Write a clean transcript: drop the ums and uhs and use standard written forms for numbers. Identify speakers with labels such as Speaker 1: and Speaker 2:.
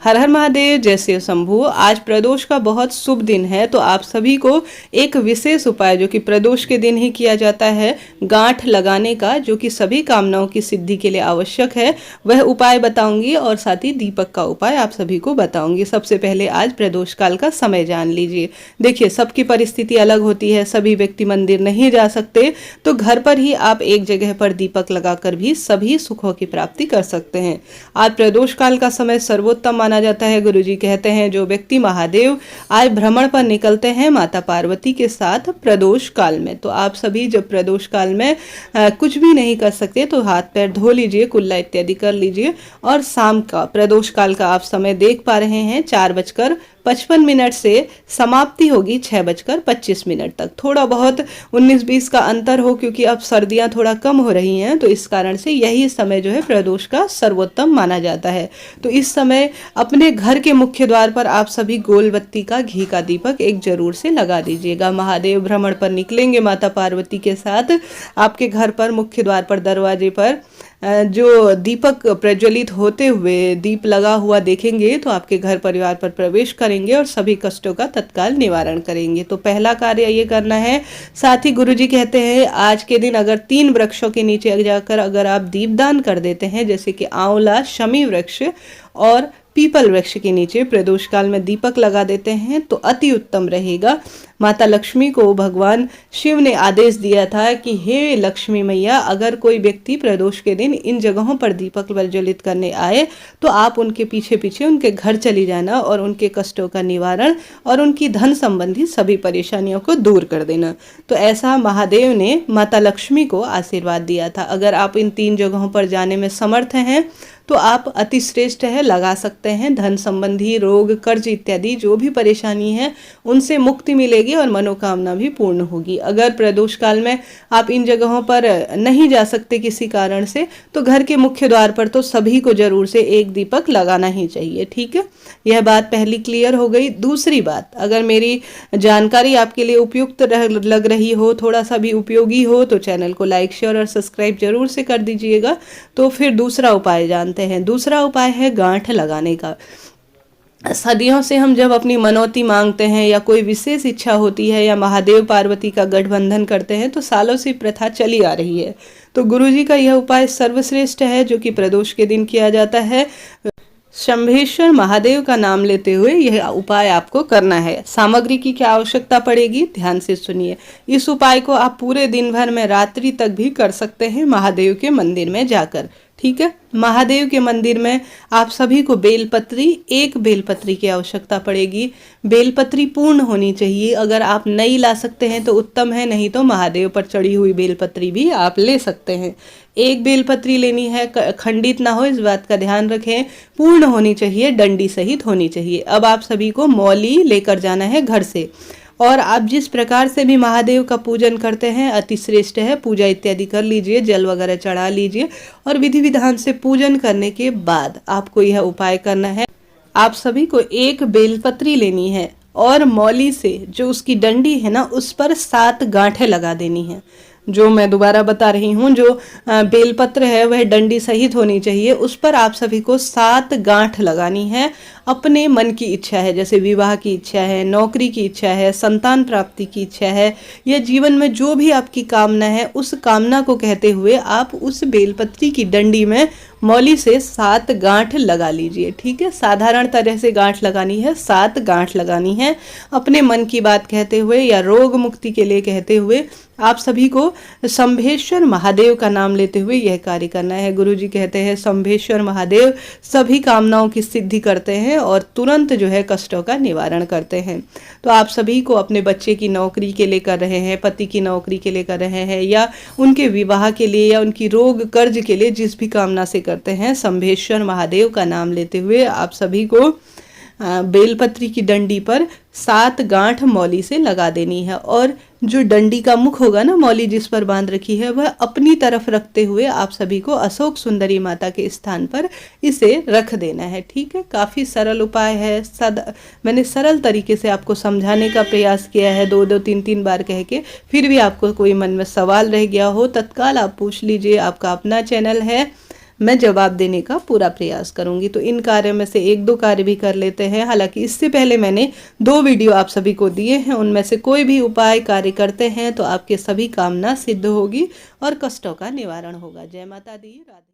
Speaker 1: हर हर महादेव। जय शिव शंभू। आज प्रदोष का बहुत शुभ दिन है, तो आप सभी को एक विशेष उपाय जो कि प्रदोष के दिन ही किया जाता है, गांठ लगाने का, जो कि सभी कामनाओं की सिद्धि के लिए आवश्यक है, वह उपाय बताऊंगी और साथ ही दीपक का उपाय आप सभी को बताऊंगी। सबसे पहले आज प्रदोष काल का समय जान लीजिए। देखिए, सबकी परिस्थिति अलग होती है, सभी व्यक्ति मंदिर नहीं जा सकते, तो घर पर ही आप एक जगह पर दीपक लगाकर भी सभी सुखों की प्राप्ति कर सकते हैं। आज प्रदोष काल का समय सर्वोत्तम माना जाता है। गुरुजी कहते हैं, जो व्यक्ति महादेव आज भ्रमण पर निकलते हैं माता पार्वती के साथ प्रदोष काल में, तो आप सभी जब प्रदोष काल में कुछ भी नहीं कर सकते तो हाथ पैर धो लीजिए, कुल्ला इत्यादि कर लीजिए, और शाम का प्रदोष काल का आप समय देख पा रहे हैं 4:55 से समाप्ति होगी 6:25 तक। थोड़ा बहुत 19-20 का अंतर हो, क्योंकि अब सर्दियां थोड़ा कम हो रही हैं, तो इस कारण से यही समय जो है प्रदोष का सर्वोत्तम माना जाता है। तो इस समय अपने घर के मुख्य द्वार पर आप सभी गोल बत्ती का घी का दीपक एक जरूर से लगा दीजिएगा। महादेव भ्रमण पर निकलेंगे माता पार्वती के साथ, आपके घर पर मुख्य द्वार पर दरवाजे पर जो दीपक प्रज्वलित होते हुए दीप लगा हुआ देखेंगे, तो आपके घर परिवार पर प्रवेश करेंगे और सभी कष्टों का तत्काल निवारण करेंगे। तो पहला कार्य ये करना है। साथ ही गुरुजी कहते हैं, आज के दिन अगर 3 वृक्षों के नीचे जाकर अगर आप दीपदान कर देते हैं, जैसे कि आंवला, शमी वृक्ष और पीपल वृक्ष के नीचे प्रदोष काल में दीपक लगा देते हैं, तो अति उत्तम रहेगा। माता लक्ष्मी को भगवान शिव ने आदेश दिया था कि हे लक्ष्मी मैया, अगर कोई व्यक्ति प्रदोष के दिन इन जगहों पर दीपक प्रज्वलित करने आए, तो आप उनके पीछे पीछे उनके घर चली जाना और उनके कष्टों का निवारण और उनकी धन संबंधी सभी परेशानियों को दूर कर देना। तो ऐसा महादेव ने माता लक्ष्मी को आशीर्वाद दिया था। अगर आप इन 3 जगहों पर जाने में समर्थ हैं, तो आप अति श्रेष्ठ है, लगा सकते हैं। धन संबंधी रोग, कर्ज इत्यादि जो भी परेशानी है, उनसे मुक्ति मिलेगी और मनोकामना भी पूर्ण होगी। अगर प्रदोष काल में आप इन जगहों पर नहीं जा सकते किसी कारण से, तो घर के मुख्य द्वार पर तो सभी को जरूर से एक दीपक लगाना ही चाहिए। ठीक है, यह बात पहली क्लियर हो गई। दूसरी बात, अगर मेरी जानकारी आपके लिए उपयुक्त लग रही हो, थोड़ा सा भी उपयोगी हो, तो चैनल को लाइक, शेयर और सब्सक्राइब जरूर से कर दीजिएगा। तो फिर दूसरा उपाय जानते हैं। दूसरा उपाय है गांठ लगाने का। सदियों से हम जब अपनी मनौती मांगते हैं या कोई विशेष इच्छा होती है या महादेव पार्वती का गठबंधन करते हैं, तो सालों से प्रथा चली आ रही है। तो गुरुजी का यह उपाय सर्वश्रेष्ठ है, जो कि प्रदोष के दिन किया जाता है। शंभेश्वर महादेव का नाम लेते हुए यह उपाय आपको करना है। सामग्री की क्या आवश्यकता पड़ेगी, ध्यान से सुनिए। इस उपाय को आप पूरे दिन भर में रात्रि तक भी कर सकते हैं महादेव के मंदिर में जाकर। ठीक है, महादेव के मंदिर में आप सभी को बेलपत्री, 1 बेलपत्री की आवश्यकता पड़ेगी। बेलपत्री पूर्ण होनी चाहिए। अगर आप नई ला सकते हैं तो उत्तम है, नहीं तो महादेव पर चढ़ी हुई बेलपत्री भी आप ले सकते हैं। 1 बेलपत्री लेनी है, खंडित ना हो, इस बात का ध्यान रखें। पूर्ण होनी चाहिए, डंडी सहित होनी चाहिए। अब आप सभी को मौली लेकर जाना है घर से, और आप जिस प्रकार से भी महादेव का पूजन करते हैं अति श्रेष्ठ है। पूजा इत्यादि कर लीजिए, जल वगैरह चढ़ा लीजिए, और विधि विधान से पूजन करने के बाद आपको यह उपाय करना है। आप सभी को 1 बेलपत्री लेनी है और मौली से जो उसकी डंडी है ना, उस पर 7 गांठें लगा देनी है। जो मैं दोबारा बता रही हूँ, जो बेलपत्र है वह डंडी सहित होनी चाहिए। उस पर आप सभी को 7 गांठ लगानी है। अपने मन की इच्छा है, जैसे विवाह की इच्छा है, नौकरी की इच्छा है, संतान प्राप्ति की इच्छा है, या जीवन में जो भी आपकी कामना है, उस कामना को कहते हुए आप उस बेलपत्री की डंडी में मौली से 7 गांठ लगा लीजिए। ठीक है, साधारण तरह से गांठ लगानी है, 7 गांठ लगानी है। अपने मन की बात कहते हुए या रोग मुक्ति के लिए कहते हुए आप सभी को शंभेश्वर महादेव का नाम लेते हुए यह कार्य करना है। गुरुजी कहते हैं, शंभेश्वर महादेव सभी कामनाओं की सिद्धि करते हैं और तुरंत जो है कष्टों का निवारण करते हैं। तो आप सभी को अपने बच्चे की नौकरी के लिए कर रहे हैं, पति की नौकरी के लिए कर रहे हैं, या उनके विवाह के लिए, या उनकी रोग कर्ज के लिए, जिस भी कामना से करते हैं, शंभेश्वर महादेव का नाम लेते हुए आप सभी को बेलपत्री की डंडी पर 7 गांठ मौली से लगा देनी है। और जो डंडी का मुख होगा ना, मौली जिस पर बांध रखी है, वह अपनी तरफ रखते हुए आप सभी को अशोक सुंदरी माता के स्थान पर इसे रख देना है। ठीक है, काफ़ी सरल उपाय है। मैंने सरल तरीके से आपको समझाने का प्रयास किया है, 2-2, 3-3 बार कह के। फिर भी आपको कोई मन में सवाल रह गया हो, तत्काल आप पूछ लीजिए। आपका अपना चैनल है मैं जवाब देने का पूरा प्रयास करूंगी। तो इन कार्यों में से 1-2 कार्य भी कर लेते हैं। हालांकि इससे पहले मैंने 2 वीडियो आप सभी को दिए हैं, उनमें से कोई भी उपाय कार्य करते हैं तो आपके सभी कामना सिद्ध होगी और कष्टों का निवारण होगा। जय माता दी। राधे।